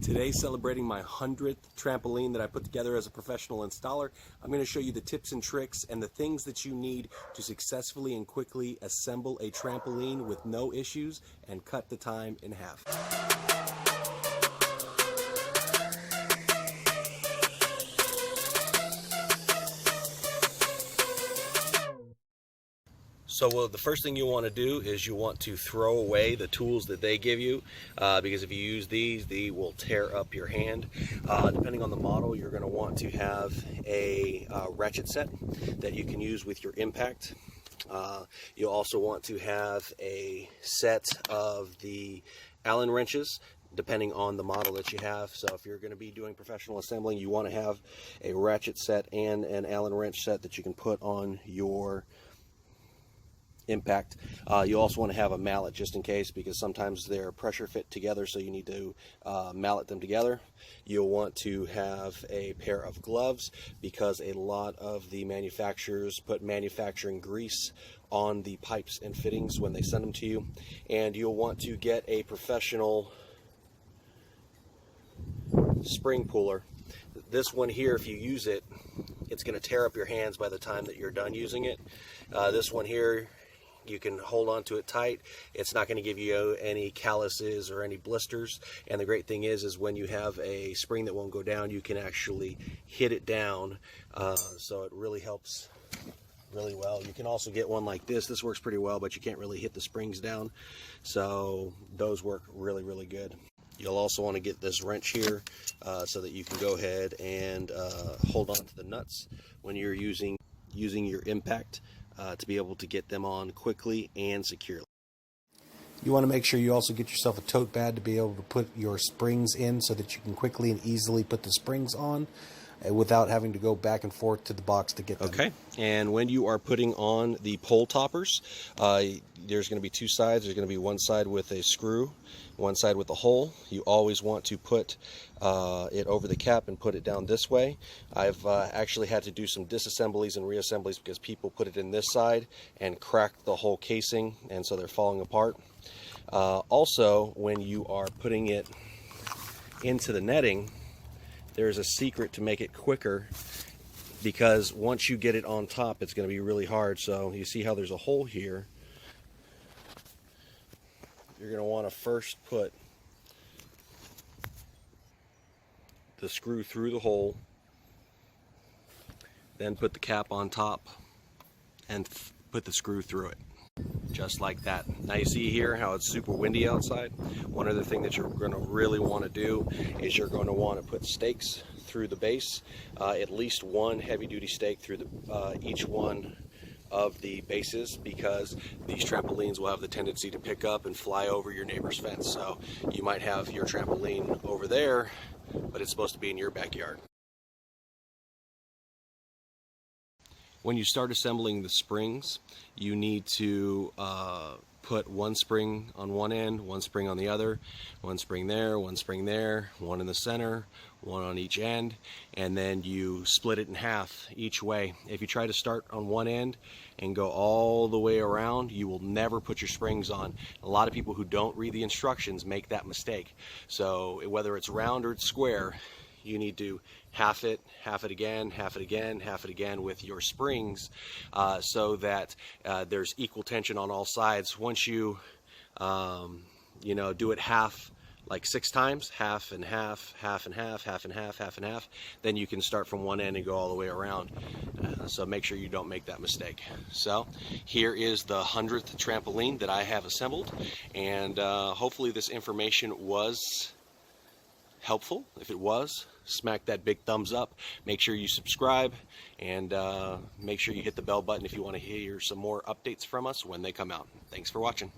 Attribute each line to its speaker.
Speaker 1: Today, celebrating my 100th trampoline that I put together as a professional installer, I'm going to show you the tips and tricks and the things that you need to successfully and quickly assemble a trampoline with no issues and cut the time in half. So the first thing you want to do is you want to throw away the tools that they give you because if you use these, they will tear up your hand. Depending on the model, you're going to want to have a ratchet set that you can use with your impact. You'll also want to have a set of the Allen wrenches, depending on the model that you have. So if you're going to be doing professional assembling, you want to have a ratchet set and an Allen wrench set that you can put on your impact. You also want to have a mallet just in case, because sometimes they're pressure fit together, so you need to mallet them together. You'll want to have a pair of gloves because a lot of the manufacturers put manufacturing grease on the pipes and fittings when they send them to you. And you'll want to get a professional spring puller. This one here, if you use it, it's going to tear up your hands by the time that you're done using it. This one here, you can hold on to it tight. It's not going to give you any calluses or any blisters. And the great thing is when you have a spring that won't go down, you can actually hit it down. So it really helps really well. You can also get one like this. This works pretty well, but you can't really hit the springs down. So those work really, really good. You'll also want to get this wrench here so that you can go ahead and hold on to the nuts when you're using your impact to be able to get them on quickly and securely. You want to make sure you also get yourself a tote bag to be able to put your springs in so that you can quickly and easily put the springs on without having to go back and forth to the box to get them. Okay, and when you are putting on the pole toppers, there's going to be two sides. There's going to be one side with a screw, one side with a hole. You always want to put it over the cap and put it down this way. I've actually had to do some disassemblies and reassemblies because people put it in this side and cracked the whole casing, and so they're falling apart. Also, when you are putting it into the netting, there's a secret to make it quicker, because once you get it on top, it's going to be really hard. So you see how there's a hole here. You're going to want to first put the screw through the hole, then put the cap on top and put the screw through it. Just like that. Now you see here how it's super windy outside. One other thing that you're going to really want to do is you're going to want to put stakes through the base, at least one heavy-duty stake through each one of the bases, because these trampolines will have the tendency to pick up and fly over your neighbor's fence. So you might have your trampoline over there, but it's supposed to be in your backyard. When you start assembling the springs, you need to put one spring on one end, one spring on the other, one spring there, one in the center, one on each end, and then you split it in half each way. If you try to start on one end and go all the way around, you will never put your springs on. A lot of people who don't read the instructions make that mistake. So whether it's round or it's square, you need to half it again, half it again, half it again with your springs, so that there's equal tension on all sides. Once you do it half, like 6 times, half and half, half and half, half and half, half and half, then you can start from one end and go all the way around. So make sure you don't make that mistake. So here is the 100th trampoline that I have assembled, and hopefully this information was helpful. If it was, smack that big thumbs up. Make sure you subscribe, and make sure you hit the bell button if you want to hear some more updates from us when they come out. Thanks for watching.